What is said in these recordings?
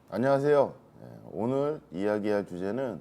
안녕하세요. 오늘 이야기할 주제는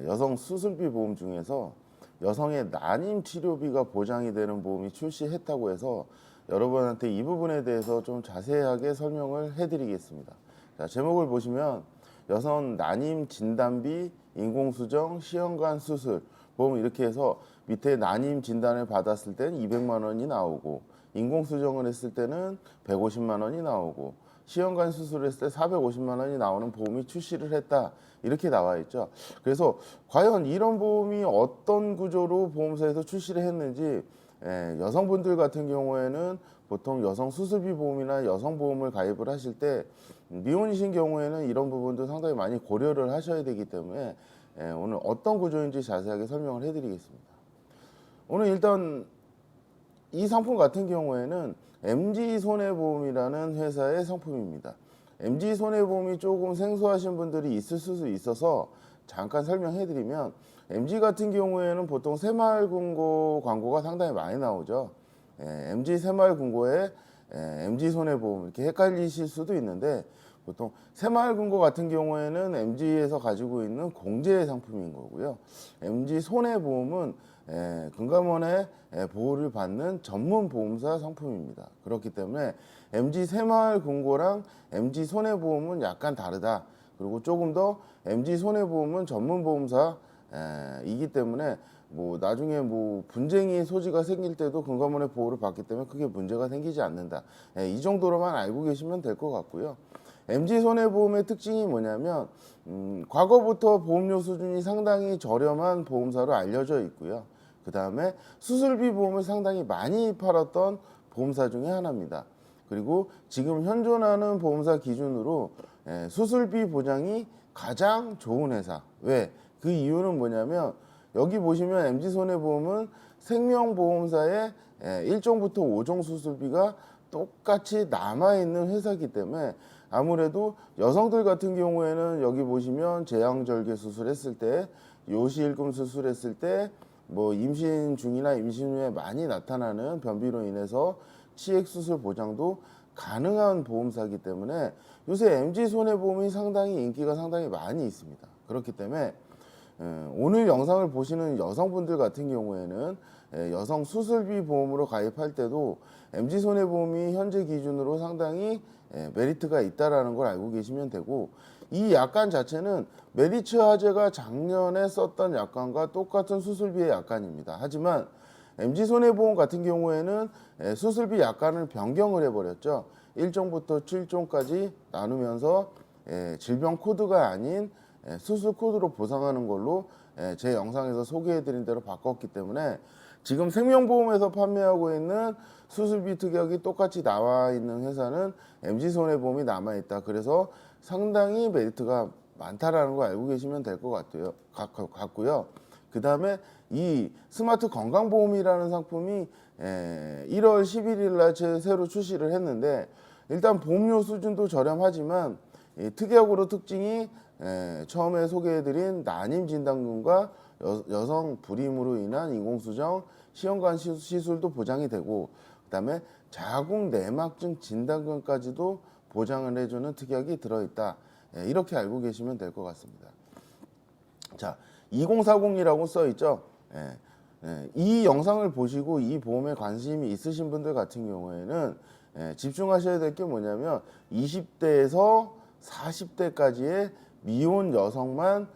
여성 수술비 보험 중에서 여성의 난임 치료비가 보장이 되는 보험이 출시했다고 해서 여러분한테 이 부분에 대해서 좀 자세하게 설명을 해드리겠습니다. 자, 제목을 보시면 여성 난임 진단비, 인공수정, 시험관 수술 보험 이렇게 해서 밑에 난임 진단을 받았을 땐 200만 원이 나오고 인공수정을 했을 때는 150만 원이 나오고 시험관 수술을 했을 때 450만 원이 나오는 보험이 출시를 했다 이렇게 나와 있죠. 그래서 과연 이런 보험이 어떤 구조로 보험사에서 출시를 했는지 여성분들 같은 경우에는 보통 여성 수술비 보험이나 여성 보험을 가입을 하실 때 미혼이신 경우에는 이런 부분도 상당히 많이 고려를 하셔야 되기 때문에 오늘 어떤 구조인지 자세하게 설명을 해드리겠습니다. 오늘 일단 이 상품 같은 경우에는 MG손해보험이라는 회사의 상품입니다. MG손해보험이 조금 생소하신 분들이 있을 수도 있어서 잠깐 설명해드리면 MG 같은 경우에는 보통 새마을금고 광고가 상당히 많이 나오죠. MG 새마을금고에 MG손해보험 이렇게 헷갈리실 수도 있는데 보통 새마을금고 같은 경우에는 MG에서 가지고 있는 공제 상품인 거고요. MG손해보험은 금감원의 보호를 받는 전문 보험사 상품입니다. 그렇기 때문에 MG 새마을금고랑 MG 손해보험은 약간 다르다. 그리고 조금 더 MG 손해보험은 전문 보험사 이기 때문에 뭐 나중에 뭐 분쟁이 소지가 생길 때도 금감원의 보호를 받기 때문에 크게 문제가 생기지 않는다. 이 정도로만 알고 계시면 될 것 같고요. MG손해보험의 특징이 뭐냐면 과거부터 보험료 수준이 상당히 저렴한 보험사로 알려져 있고요. 그 다음에 수술비 보험을 상당히 많이 팔았던 보험사 중에 하나입니다. 그리고 지금 현존하는 보험사 기준으로 수술비 보장이 가장 좋은 회사. 왜? 그 이유는 뭐냐면 여기 보시면 MG손해보험은 생명보험사의 1종부터 5종 수술비가 똑같이 남아있는 회사이기 때문에 아무래도 여성들 같은 경우에는 여기 보시면 제왕절개 수술했을 때, 요실금 수술했을 때, 뭐 임신 중이나 임신 후에 많이 나타나는 변비로 인해서 치액 수술 보장도 가능한 보험사이기 때문에 요새 MG손해보험이 상당히 인기가 상당히 많이 있습니다. 그렇기 때문에 오늘 영상을 보시는 여성분들 같은 경우에는 여성 수술비 보험으로 가입할 때도 MG손해보험이 현재 기준으로 상당히 메리트가 있다는 걸 알고 계시면 되고 이 약관 자체는 메리츠 화재가 작년에 썼던 약관과 똑같은 수술비의 약관입니다. 하지만 MG손해보험 같은 경우에는 수술비 약관을 변경을 해버렸죠. 1종부터 7종까지 나누면서 질병 코드가 아닌 수술 코드로 보상하는 걸로 제 영상에서 소개해드린 대로 바꿨기 때문에 지금 생명보험에서 판매하고 있는 수술비 특약이 똑같이 나와 있는 회사는 MG손해보험이 남아있다. 그래서 상당히 메리트가 많다라는 거 알고 계시면 될 것 같고요. 그 다음에 이 스마트 건강보험이라는 상품이 1월 11일 날 새로 출시를 했는데 일단 보험료 수준도 저렴하지만 특약으로 특징이 처음에 소개해드린 난임진단금과 여성 불임으로 인한 인공수정, 시험관 시술도 보장이 되고 그 다음에 자궁 내막증 진단금까지도 보장을 해주는 특약이 들어있다. 이렇게 알고 계시면 될 것 같습니다. 자, 2040이라고 써있죠. 이 영상을 보시고 이 보험에 관심이 있으신 분들 같은 경우에는 집중하셔야 될 게 뭐냐면 20대에서 40대까지의 미혼 여성만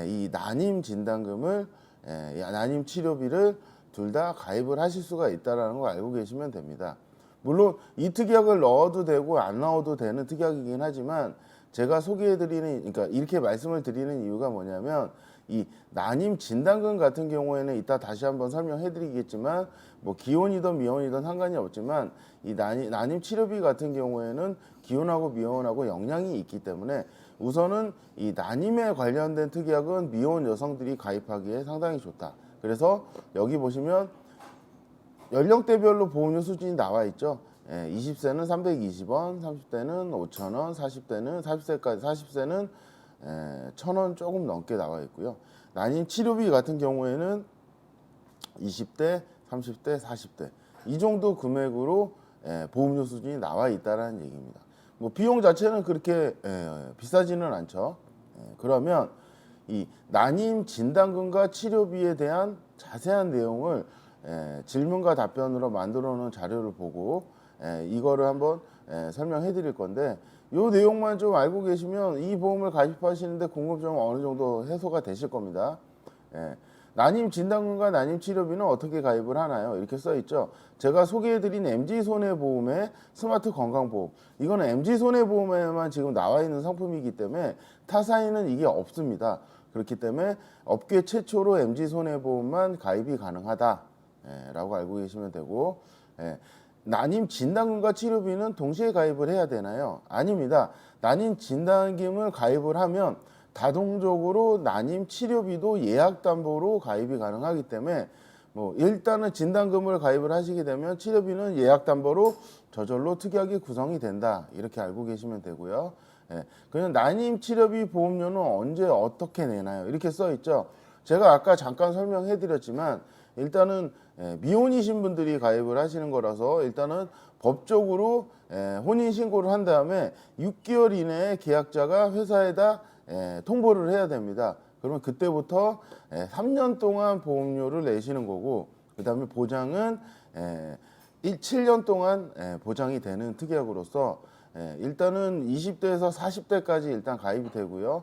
이 난임 진단금을 난임 치료비를 둘 다 가입을 하실 수가 있다는 걸 알고 계시면 됩니다. 물론 이 특약을 넣어도 되고 안 넣어도 되는 특약이긴 하지만 제가 소개해드리는 그러니까 이렇게 말씀을 드리는 이유가 뭐냐면 이 난임 진단금 같은 경우에는 이따 다시 한번 설명해드리겠지만 뭐 기혼이든 미혼이든 상관이 없지만 이 난임 치료비 같은 경우에는 기혼하고 미혼하고 영향이 있기 때문에 우선은 이 난임에 관련된 특약은 미혼 여성들이 가입하기에 상당히 좋다. 그래서 여기 보시면 연령대별로 보험료 수준이 나와 있죠. 20세는 320원, 30대는 5,000원, 40대는 40세는 1,000원 조금 넘게 나와 있고요. 난임 치료비 같은 경우에는 20대, 30대, 40대 이 정도 금액으로 보험료 수준이 나와 있다라는 얘기입니다. 뭐 비용 자체는 그렇게 비싸지는 않죠. 그러면 이 난임 진단금과 치료비에 대한 자세한 내용을 질문과 답변으로 만들어 놓은 자료를 보고 이거를 한번 설명해 드릴 건데, 요 내용만 좀 알고 계시면 이 보험을 가입하시는데 궁금증은 어느 정도 해소가 되실 겁니다. 난임 진단금과 난임 치료비는 어떻게 가입을 하나요? 이렇게 써 있죠. 제가 소개해드린 MG손해보험의 스마트 건강보험, 이거는 MG손해보험에만 지금 나와 있는 상품이기 때문에 타사에는 이게 없습니다. 그렇기 때문에 업계 최초로 MG손해보험만 가입이 가능하다라고 알고 계시면 되고, 난임 진단금과 치료비는 동시에 가입을 해야 되나요? 아닙니다. 난임 진단금을 가입을 하면 자동적으로 난임 치료비도 예약담보로 가입이 가능하기 때문에 뭐 일단은 진단금을 가입을 하시게 되면 치료비는 예약담보로 저절로 특약이 구성이 된다, 이렇게 알고 계시면 되고요. 그냥 난임 치료비 보험료는 언제 어떻게 내나요? 이렇게 써 있죠. 제가 아까 잠깐 설명해 드렸지만 일단은 미혼이신 분들이 가입을 하시는 거라서 일단은 법적으로 혼인 신고를 한 다음에 6개월 이내에 계약자가 회사에다 통보를 해야 됩니다. 그러면 그때부터 3년 동안 보험료를 내시는 거고, 그 다음에 보장은 7년 동안 보장이 되는 특약으로서 일단은 20대에서 40대까지 일단 가입이 되고요.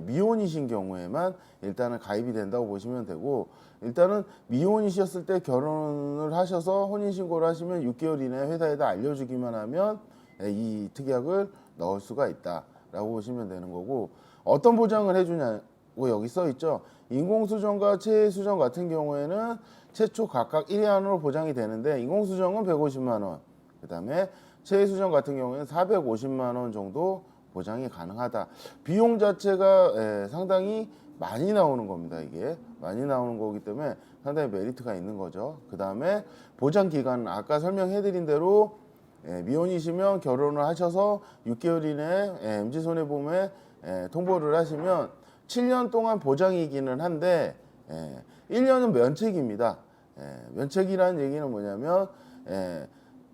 미혼이신 경우에만 일단은 가입이 된다고 보시면 되고, 일단은 미혼이셨을 때 결혼을 하셔서 혼인신고를 하시면 6개월 이내에 회사에다 알려주기만 하면 이 특약을 넣을 수가 있다라고 보시면 되는 거고, 어떤 보장을 해주냐고 여기 써 있죠. 인공수정과 체해수정 같은 경우에는 최초 각각 1회 안으로 보장이 되는데, 인공수정은 150만 원, 그 다음에 체해수정 같은 경우에는 450만 원 정도 보장이 가능하다. 비용 자체가 상당히 많이 나오는 겁니다. 이게 많이 나오는 거기 때문에 상당히 메리트가 있는 거죠. 그 다음에 보장 기간은 아까 설명해드린 대로 미혼이시면 결혼을 하셔서 6개월 이내에 MG손해보험에 통보를 하시면 7년 동안 보장이기는 한데 1년은 면책입니다. 면책이라는 얘기는 뭐냐면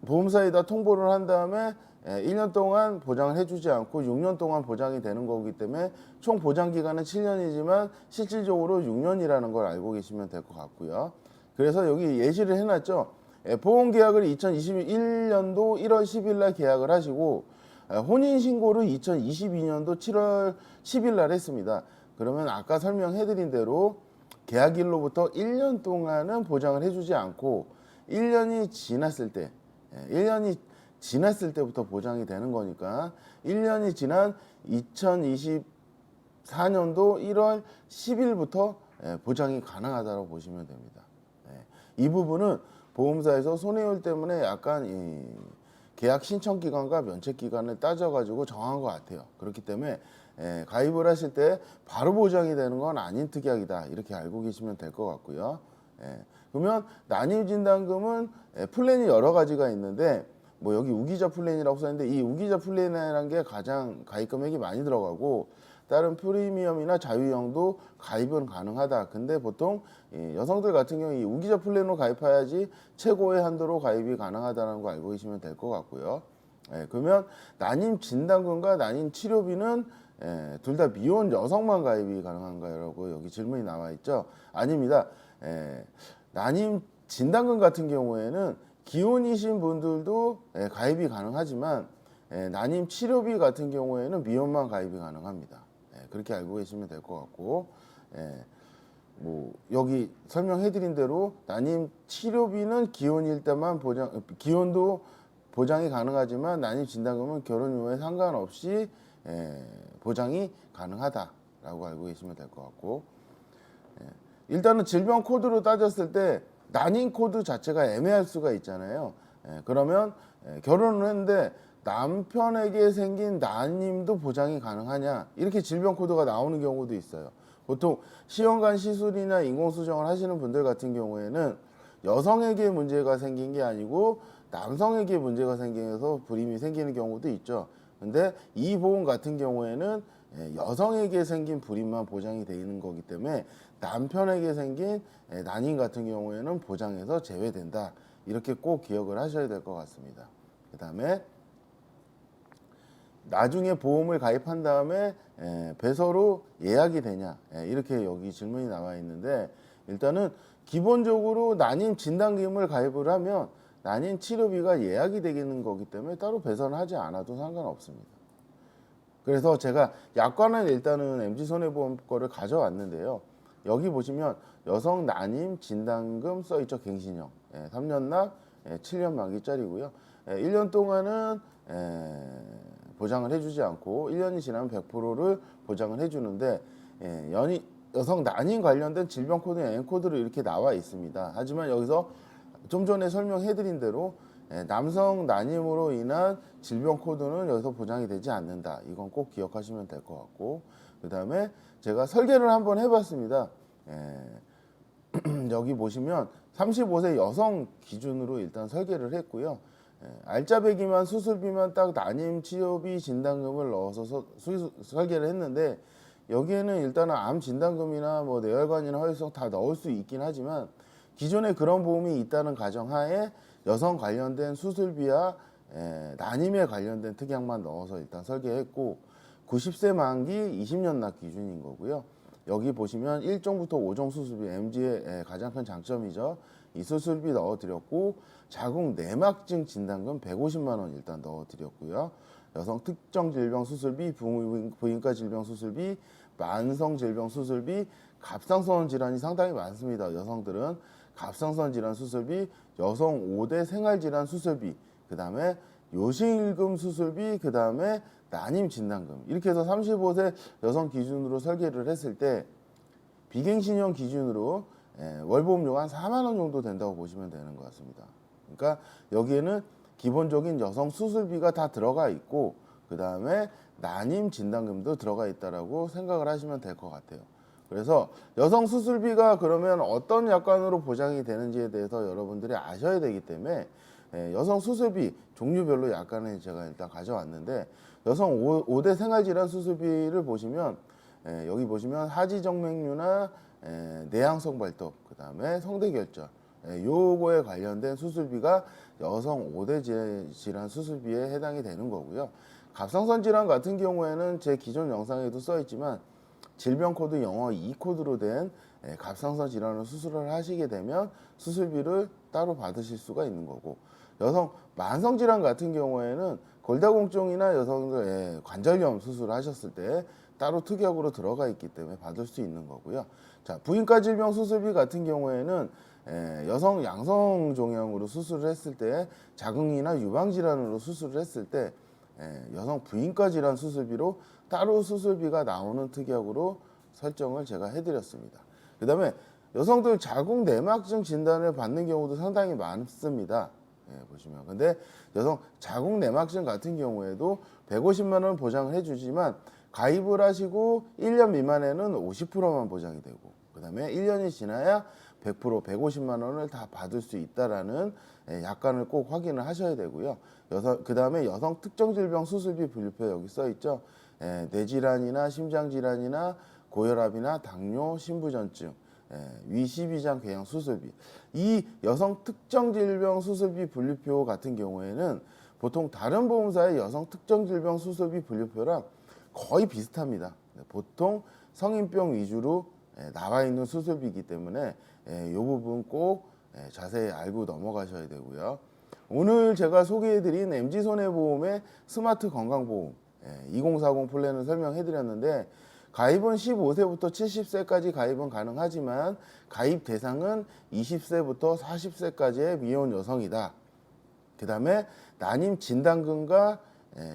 보험사에다 통보를 한 다음에 1년 동안 보장을 해주지 않고 6년 동안 보장이 되는 거기 때문에 총 보장 기간은 7년이지만 실질적으로 6년이라는 걸 알고 계시면 될 것 같고요. 그래서 여기 예시를 해놨죠. 보험 계약을 2021년도 1월 10일 날 계약을 하시고 혼인신고를 2022년도 7월 10일 날 했습니다. 그러면 아까 설명해드린 대로 계약일로부터 1년 동안은 보장을 해주지 않고 1년이 지났을 때 1년이 지났을 때부터 보장이 되는 거니까 1년이 지난 2024년도 1월 10일부터 보장이 가능하다고 보시면 됩니다. 이 부분은 보험사에서 손해율 때문에 약간 이 계약 신청 기간과 면책 기간을 따져가지고 정한 것 같아요. 그렇기 때문에 가입을 하실 때 바로 보장이 되는 건 아닌 특약이다, 이렇게 알고 계시면 될 것 같고요. 그러면 난임진단금은 플랜이 여러 가지가 있는데, 뭐 여기 우기자 플랜이라고 써있는데 이 우기자 플랜이라는 게 가장 가입 금액이 많이 들어가고, 다른 프리미엄이나 자유형도 가입은 가능하다. 근데 보통 여성들 같은 경우 이 우기자 플랜으로 가입해야지 최고의 한도로 가입이 가능하다는 거 알고 계시면 될 것 같고요. 그러면 난임 진단금과 난임 치료비는 둘 다 미혼 여성만 가입이 가능한가요? 라고 여기 질문이 나와 있죠. 아닙니다. 난임 진단금 같은 경우에는 기혼이신 분들도 가입이 가능하지만 난임 치료비 같은 경우에는 미혼만 가입이 가능합니다. 그렇게 알고 계시면 될 것 같고, 뭐 여기 설명해드린 대로 난임 치료비는 기혼일 때만 기혼도 보장이 가능하지만 난임 진단금은 결혼 이후에 상관없이 보장이 가능하다라고 알고 계시면 될 것 같고, 일단은 질병 코드로 따졌을 때 난임 코드 자체가 애매할 수가 있잖아요. 그러면 결혼을 했는데 남편에게 생긴 난임도 보장이 가능하냐, 이렇게 질병 코드가 나오는 경우도 있어요. 보통 시험관 시술이나 인공수정을 하시는 분들 같은 경우에는 여성에게 문제가 생긴 게 아니고 남성에게 문제가 생겨서 불임이 생기는 경우도 있죠. 근데 이 보험 같은 경우에는 여성에게 생긴 불임만 보장이 되어 있는 거기 때문에 남편에게 생긴 난임 같은 경우에는 보장에서 제외된다, 이렇게 꼭 기억을 하셔야 될 것 같습니다. 그 다음에 나중에 보험을 가입한 다음에 배서로 예약이 되냐, 이렇게 여기 질문이 나와 있는데, 일단은 기본적으로 난임 진단금을 가입을 하면 난임 치료비가 예약이 되는 거기 때문에 따로 배서는 하지 않아도 상관없습니다. 그래서 제가 약관은 일단은 MG손해보험 거를 가져왔는데요. 여기 보시면 여성 난임 진단금 써있죠. 갱신형 3년 납 7년 만기짜리고요. 1년 동안은 보장을 해주지 않고 1년이 지나면 100%를 보장을 해주는데, 여성 난임 관련된 질병 코드, N코드로 이렇게 나와 있습니다. 하지만 여기서 좀 전에 설명해드린 대로 남성 난임으로 인한 질병 코드는 여기서 보장이 되지 않는다. 이건 꼭 기억하시면 될 것 같고, 그 다음에 제가 설계를 한번 해봤습니다. 여기 보시면 35세 여성 기준으로 일단 설계를 했고요. 알짜배기만 수술비만 딱 난임 치료비 진단금을 넣어서 설계를 했는데, 여기에는 일단은 암 진단금이나 뭐 뇌혈관이나 허혈성 다 넣을 수 있긴 하지만 기존에 그런 보험이 있다는 가정하에 여성 관련된 수술비와 난임에 관련된 특약만 넣어서 일단 설계했고, 90세 만기 20년 납 기준인 거고요. 여기 보시면 1종부터 5종 수술비, MG의 가장 큰 장점이죠. 이 수술비 넣어드렸고, 자궁 내막증 진단금 150만 원 일단 넣어드렸고요. 여성 특정 질병 수술비, 부인과 질병 수술비, 만성 질병 수술비, 갑상선 질환이 상당히 많습니다. 여성들은 갑상선 질환 수술비, 여성 5대 생활질환 수술비, 그 다음에 요실금 수술비, 그 다음에 난임 진단금, 이렇게 해서 35세 여성 기준으로 설계를 했을 때 비갱신형 기준으로 월보험료가 한 4만 원 정도 된다고 보시면 되는 것 같습니다. 그러니까 여기에는 기본적인 여성 수술비가 다 들어가 있고, 그 다음에 난임 진단금도 들어가 있다라고 생각을 하시면 될 것 같아요. 그래서 여성 수술비가 그러면 어떤 약관으로 보장이 되는지에 대해서 여러분들이 아셔야 되기 때문에 여성 수술비 종류별로 약관을 제가 일단 가져왔는데, 여성 5대 생활질환 수술비를 보시면 여기 보시면 하지정맥류나 내향성 발톱, 그 다음에 성대결절, 요거에 관련된 수술비가 여성 5대 질환 수술비에 해당이 되는 거고요. 갑상선 질환 같은 경우에는 제 기존 영상에도 써 있지만 질병 코드 영어 2코드로 된 갑상선 질환을 수술을 하시게 되면 수술비를 따로 받으실 수가 있는 거고, 여성 만성 질환 같은 경우에는 골다공증이나 여성들 관절염 수술을 하셨을 때 따로 특약으로 들어가 있기 때문에 받을 수 있는 거고요. 자, 부인과 질병 수술비 같은 경우에는 여성 양성 종양으로 수술을 했을 때, 자궁이나 유방 질환으로 수술을 했을 때 여성 부인과 질환 수술비로 따로 수술비가 나오는 특약으로 설정을 제가 해드렸습니다. 그 다음에 여성들 자궁 내막증 진단을 받는 경우도 상당히 많습니다. 보시면. 근데 여성 자궁 내막증 같은 경우에도 150만 원 보장을 해주지만 가입을 하시고 1년 미만에는 50%만 보장이 되고, 그 다음에 1년이 지나야 100% 150만 원을 다 받을 수 있다라는 약관을 꼭 확인을 하셔야 되고요. 그 다음에 여성 특정 질병 수술비 분류표 여기 써 있죠. 뇌질환이나 심장질환이나 고혈압이나 당뇨, 신부전증, 위시비장 궤양 수술비, 이 여성 특정 질병 수술비 분류표 같은 경우에는 보통 다른 보험사의 여성 특정 질병 수술비 분류표랑 거의 비슷합니다. 보통 성인병 위주로 나와 있는 수술비이기 때문에 이 부분 꼭 자세히 알고 넘어가셔야 되고요. 오늘 제가 소개해드린 MG손해보험의 스마트 건강보험 2040 플랜을 설명해드렸는데, 가입은 15세부터 70세까지 가입은 가능하지만 가입 대상은 20세부터 40세까지의 미혼 여성이다. 그 다음에 난임 진단금과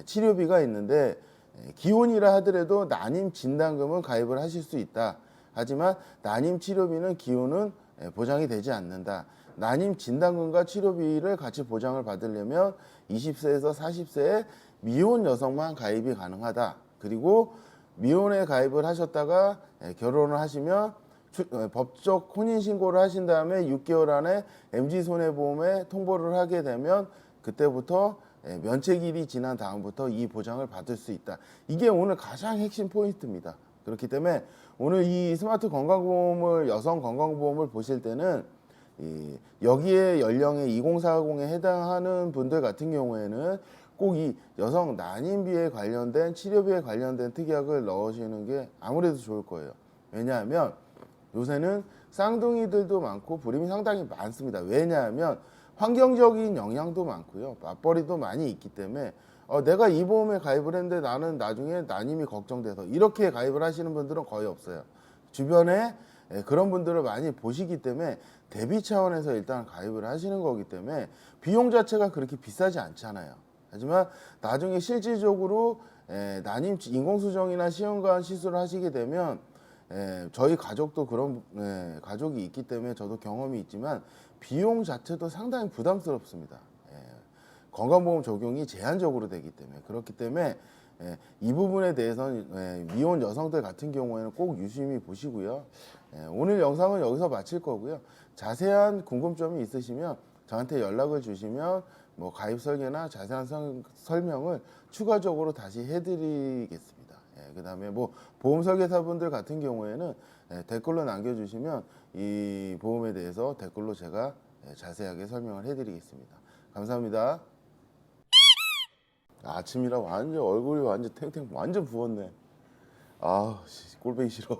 치료비가 있는데, 기혼이라 하더라도 난임 진단금은 가입을 하실 수 있다. 하지만 난임 치료비는 기혼은 보장이 되지 않는다. 난임 진단금과 치료비를 같이 보장을 받으려면 20세에서 40세의 미혼 여성만 가입이 가능하다. 그리고 미혼에 가입을 하셨다가 결혼을 하시면 법적 혼인신고를 하신 다음에 6개월 안에 MG손해보험에 통보를 하게 되면 그때부터 면책일이 지난 다음부터 이 보장을 받을 수 있다. 이게 오늘 가장 핵심 포인트입니다. 그렇기 때문에 오늘 이 스마트 건강보험을, 여성 건강보험을 보실 때는 여기에 연령의 2040에 해당하는 분들 같은 경우에는 꼭 이 여성 난임비에 관련된 치료비에 관련된 특약을 넣으시는 게 아무래도 좋을 거예요. 왜냐하면 요새는 쌍둥이들도 많고 불임이 상당히 많습니다. 왜냐하면 환경적인 영향도 많고요. 맞벌이도 많이 있기 때문에 내가 이 보험에 가입을 했는데 나는 나중에 난임이 걱정돼서 이렇게 가입을 하시는 분들은 거의 없어요. 주변에 그런 분들을 많이 보시기 때문에 대비 차원에서 일단 가입을 하시는 거기 때문에 비용 자체가 그렇게 비싸지 않잖아요. 하지만 나중에 실질적으로 난임 인공수정이나 시험관 시술을 하시게 되면 저희 가족도 그런 가족이 있기 때문에 저도 경험이 있지만 비용 자체도 상당히 부담스럽습니다. 건강보험 적용이 제한적으로 되기 때문에 그렇기 때문에 이 부분에 대해서는 미혼 여성들 같은 경우에는 꼭 유심히 보시고요. 오늘 영상은 여기서 마칠 거고요. 자세한 궁금점이 있으시면 저한테 연락을 주시면 뭐 가입 설계나 자세한 설명을 추가적으로 다시 해드리겠습니다. 그다음에 뭐 보험 설계사분들 같은 경우에는 댓글로 남겨주시면 이 보험에 대해서 댓글로 제가 자세하게 설명을 해드리겠습니다. 감사합니다. 아침이라 완전 얼굴이 완전 탱탱 완전 부었네. 꼴보기 싫어.